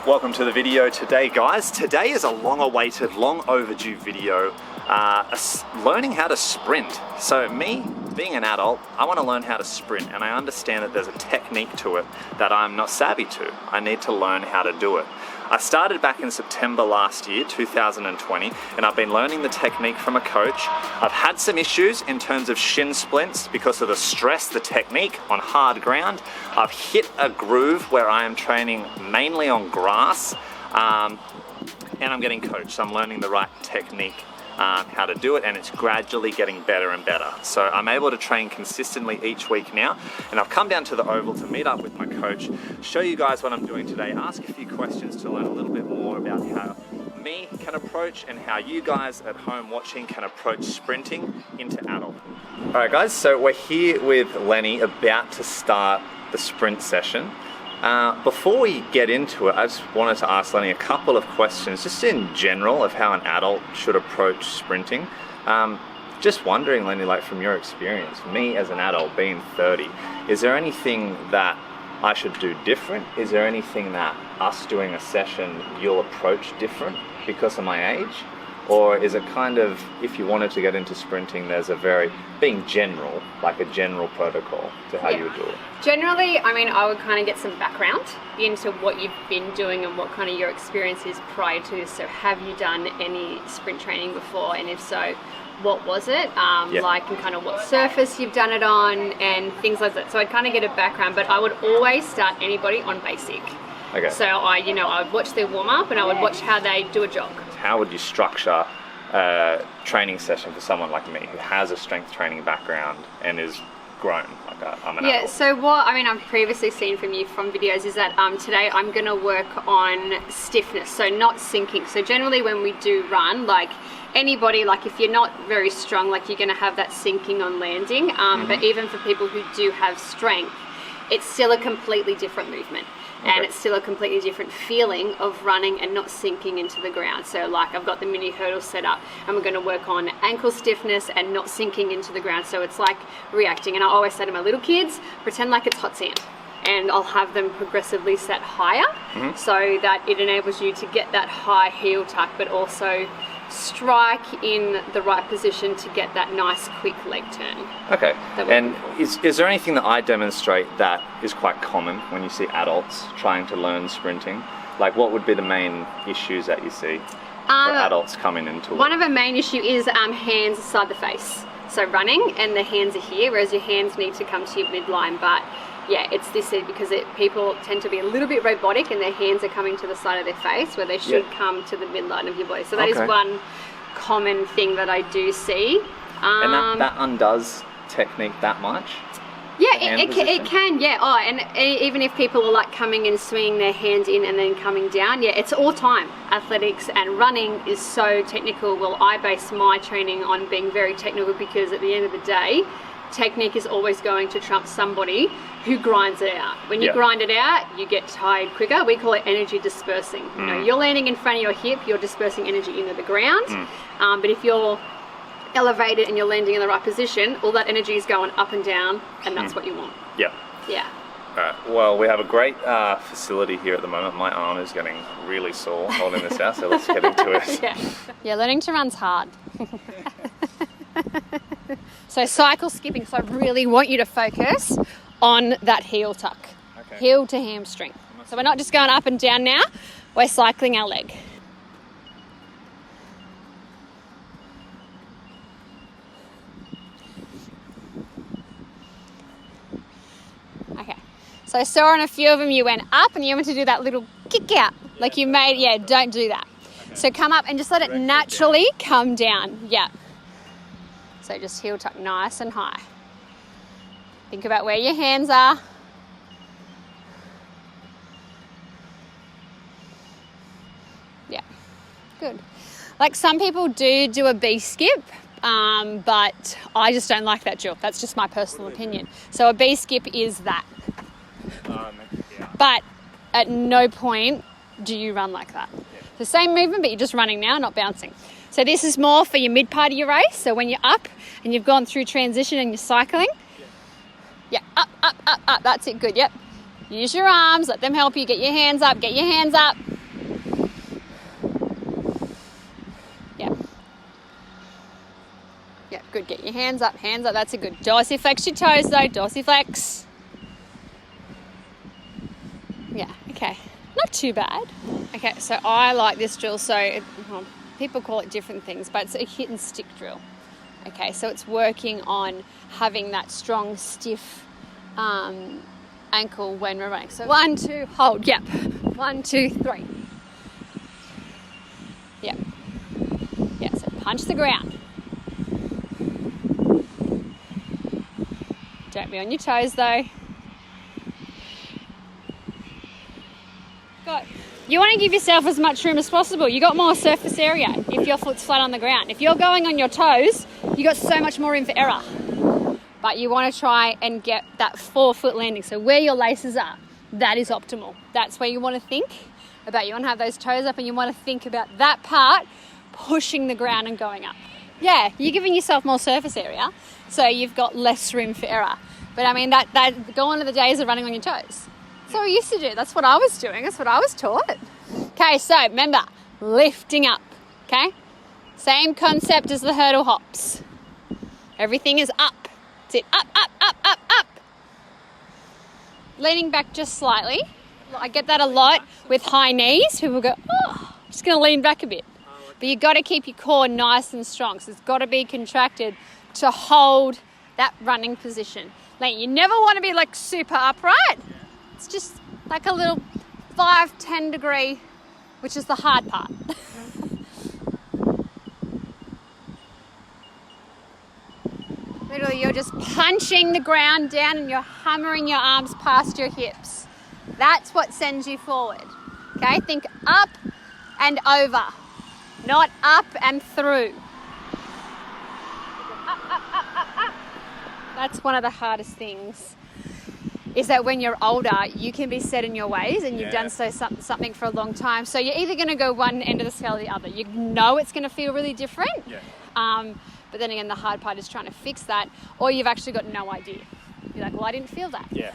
Welcome to the video today, guys. Today is a long-awaited, long-overdue video, learning how to sprint. So me, being an adult, I want to learn how to sprint, and I understand that there's a technique to it that I'm not savvy to. I need to learn how to do it. I started back in September last year, 2020, and I've been learning the technique from a coach. I've had some issues in terms of shin splints because of the stress, the technique on hard ground. I've hit a groove where I am training mainly on grass, and I'm getting coached. So I'm learning the right technique, how to do it, and it's gradually getting better and better. So I'm able to train consistently each week now, and I've come down to the Oval to meet up with my coach, show you guys what I'm doing today, ask a few questions to learn a little bit more about how me can approach and how you guys at home watching can approach sprinting into adulthood. All right, guys, so we're here with Lenny about to start the sprint session. Before we get into it, I just wanted to ask Lenny a couple of questions, just in general, of how an adult should approach sprinting. Just wondering, Lenny, like from your experience, me as an adult being 30, is there anything that I should do different? Is there anything that us doing a session you'll approach different because of my age? Or is it kind of, if you wanted to get into sprinting, there's a very, being general, like a general protocol to how you would do it? Generally, I mean, I would kind of get some background into what you've been doing and what kind of your experience is prior to this. So have you done any sprint training before? And if so, what was it? Like, and kind of what surface you've done it on and things like that. So I'd kind of get a background, but I would always start anybody on basic. Okay. So I would watch their warm up and I would watch how they do a jog. How would you structure a training session for someone like me who has a strength training background and is grown? I'm an adult. So what I've previously seen from you from videos is that today I'm going to work on stiffness, so not sinking. So generally when we do run, like anybody, like if you're not very strong, like you're going to have that sinking on landing. But even for people who do have strength, it's still a completely different movement. And it's still a completely different feeling of running and not sinking into the ground. So like I've got the mini hurdle set up and we're going to work on ankle stiffness and not sinking into the ground. So it's like reacting. And I always say to my little kids, pretend like it's hot sand. And I'll have them progressively set higher so that it enables you to get that high heel tuck, but also strike in the right position to get that nice quick leg turn. Okay, and is there anything that I demonstrate that is quite common when you see adults trying to learn sprinting? Like what would be the main issues that you see for adults coming into it? One of the main issue is hands inside the face. So running and the hands are here, whereas your hands need to come to your midline. But yeah, it's this because people tend to be a little bit robotic and their hands are coming to the side of their face where they should come to the midline of your body. So that is one common thing that I do see. And that undoes technique that much? Yeah, it can, yeah. Oh, and even if people are like coming and swinging their hands in and then coming down, yeah, it's all time. Athletics and running is so technical. Well, I base my training on being very technical because at the end of the day, technique is always going to trump somebody who grinds it out. When you grind it out, you get tired quicker. We call it energy dispersing. You know, you're landing in front of your hip, you're dispersing energy into the ground. But if you're elevated and you're landing in the right position, all that energy is going up and down, and that's what you want. Yeah. All right. Well, we have a great facility here at the moment. My arm is getting really sore holding this out, so let's get into it. Yeah, learning to run's hard. So cycle skipping, so I really want you to focus on that heel tuck, heel to hamstring. So we're not just going up and down now, we're cycling our leg. Okay, so I saw on a few of them you went up and you went to do that little kick out, like you made, don't do that. So come up and just let it naturally come down, So just heel tuck nice and high. Think about where your hands are. Yeah, good. Like some people do a B skip, but I just don't like that drill. That's just my personal opinion. So a B skip is that. But at no point do you run like that. The same movement, but you're just running now, not bouncing. So this is more for your mid part of your race. So when you're up and you've gone through transition and you're cycling, up, that's it, good, Use your arms, let them help you, get your hands up, Good. Get your hands up. That's a good. Dorsiflex your toes though. Dorsiflex. Yeah, okay. Not too bad. Okay, so I like this drill. So people call it different things, but it's a hit and stick drill. Okay, so it's working on having that strong, stiff ankle when we're running. So 1, 2, hold. Yep. 1, 2, 3. Yep. Yeah, so punch the ground. Don't be on your toes though. You want to give yourself as much room as possible. You got more surface area if your foot's flat on the ground. If you're going on your toes, you got so much more room for error. But you want to try and get that forefoot landing. So where your laces are, that is optimal. That's where you want to think about. You want to have those toes up and you want to think about that part pushing the ground and going up. Yeah, you're giving yourself more surface area, so you've got less room for error. But I mean, that gone are the days of running on your toes. So I used to do. That's what I was doing. That's what I was taught. Okay, so remember, lifting up. Okay, same concept as the hurdle hops. Everything is up. That's it. Up, up, up, up, up. Leaning back just slightly. I get that a lot with high knees. People go, oh, I'm just going to lean back a bit. But you've got to keep your core nice and strong. So it's got to be contracted to hold that running position. Like, you never want to be like super upright. It's just like a little 5-10 degree, which is the hard part. Literally, you're just punching the ground down and you're hammering your arms past your hips. That's what sends you forward. Okay, think up and over, not up and through. Up, up, up, up, up. That's one of the hardest things. Is that when you're older, you can be set in your ways and you've done something for a long time. So you're either going to go one end of the scale or the other. You know it's going to feel really different. Yeah. But then again, the hard part is trying to fix that, or you've actually got no idea. You're like, well, I didn't feel that. Yeah.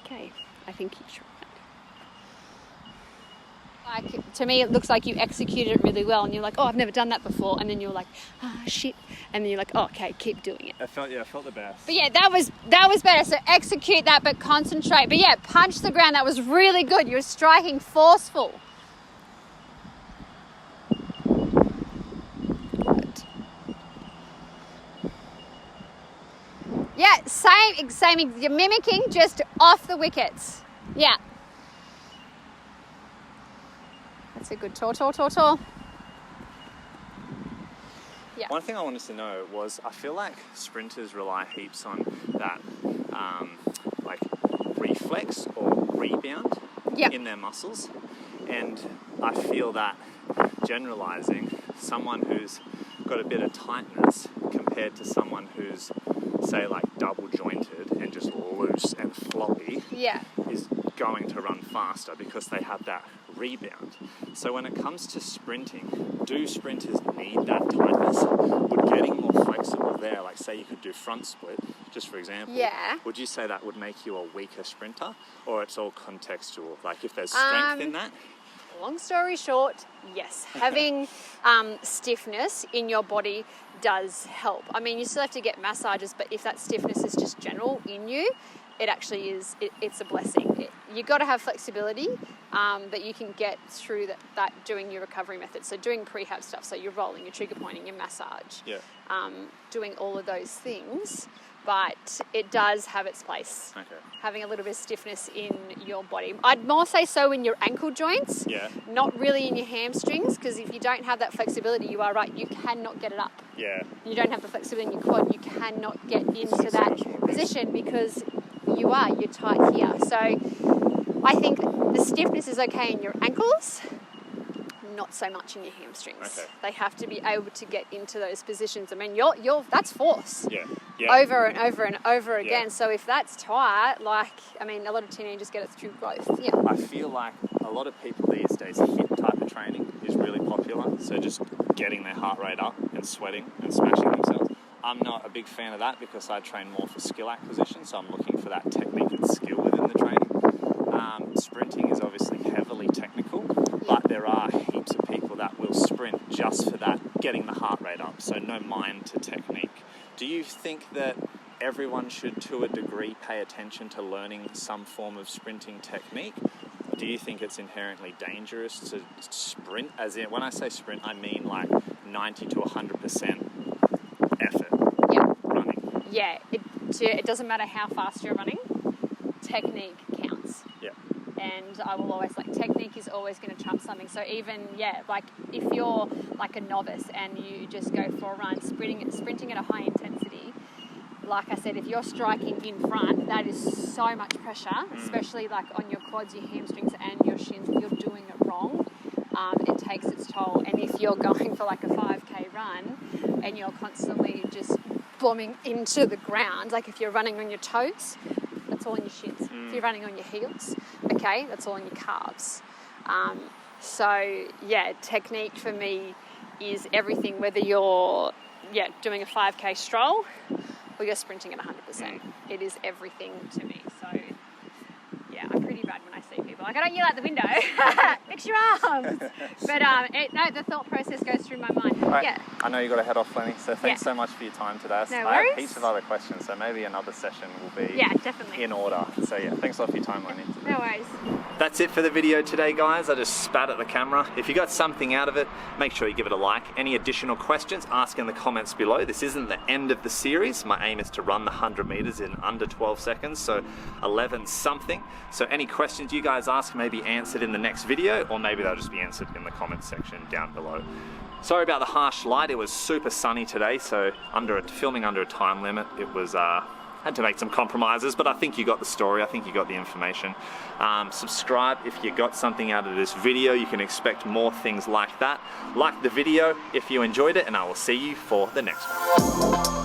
Okay, I think you tried. Like, to me, it looks like you executed it really well, and you're like, oh, I've never done that before, and then you're like, ah, shit, and then you're like, oh, okay, keep doing it. I felt the best. But yeah, that was better. So execute that, but concentrate. But yeah, punch the ground. That was really good. You were striking forceful. Good. Yeah, same. You're mimicking, just off the wickets. Yeah. That's a good tall. Yeah. One thing I wanted to know was, I feel like sprinters rely heaps on that like reflex or rebound in their muscles. And I feel that generalizing, someone who's got a bit of tightness compared to someone who's, say, like double jointed and just loose and floppy is going to run faster because they have that rebound. So when it comes to sprinting, do sprinters need that tightness? Would getting more flexible there, like say you could do front split, just for example, would you say that would make you a weaker sprinter, or it's all contextual? Like if there's strength in that? Long story short, yes. Having stiffness in your body does help. I mean, you still have to get massages, but if that stiffness is just general in you, it actually is, it's a blessing. You've got to have flexibility that you can get through that doing your recovery methods. So doing prehab stuff, so you're rolling, your trigger pointing, your massage, doing all of those things. But it does have its place. Okay. Having a little bit of stiffness in your body. I'd more say so in your ankle joints, not really in your hamstrings, because if you don't have that flexibility, you are right, you cannot get it up. Yeah. You don't have the flexibility in your quad, you cannot get into that position because you're tight here. So I think the stiffness is okay in your ankles, not so much in your hamstrings. Okay. They have to be able to get into those positions. I mean, that's force. Over and over and over again. So if that's tight, like, I mean, a lot of teenagers get it through growth. Yeah. I feel like a lot of people these days, HIIT type of training is really popular. So just getting their heart rate up and sweating and smashing themselves. I'm not a big fan of that because I train more for skill acquisition. So I'm looking for that technique and skill within the training. Sprinting is obviously heavily technical, but there are heaps of people that will sprint just for that, getting the heart rate up, so no mind to technique. Do you think that everyone should, to a degree, pay attention to learning some form of sprinting technique? Or do you think it's inherently dangerous to sprint? As in, when I say sprint, I mean like 90 to 100% effort running. Yeah, it doesn't matter how fast you're running, technique counts. Yeah. And I will always, like, technique is always going to trump something. So even, like if you're like a novice and you just go for a run, sprinting at a high intensity, like I said, if you're striking in front, that is so much pressure, especially like on your quads, your hamstrings and your shins. If you're doing it wrong, it takes its toll. And if you're going for like a 5K run and you're constantly just bombing into the ground, like if you're running on your toes, that's all on your shins. If you're running on your heels, okay, that's all on your calves. So yeah, technique for me is everything, whether you're doing a 5K stroll or you're sprinting at 100%. It is everything to me. So yeah, I'm pretty bad when I see people like, I don't yell out the window, fix your arms. But no, the thought process goes through my mind. Right. Yeah. I know you got to head off, Lenny, so thanks so much for your time today. No I worries. have heaps of other questions, so maybe another session will be definitely in order. So yeah, thanks a lot for your time, Lenny. No worries. That's it for the video today, guys. I just spat at the camera. If you got something out of it, make sure you give it a like. Any additional questions, ask in the comments below. This isn't the end of the series. My aim is to run the 100 meters in under 12 seconds, so 11 something. So any questions you guys ask may be answered in the next video, or maybe they'll just be answered in the comments section down below. Sorry about the harsh light. It was super sunny today, so filming under a time limit, it was had to make some compromises, but I think you got the story. I think you got the information. Subscribe if you got something out of this video. You can expect more things like that. Like the video if you enjoyed it, and I will see you for the next one.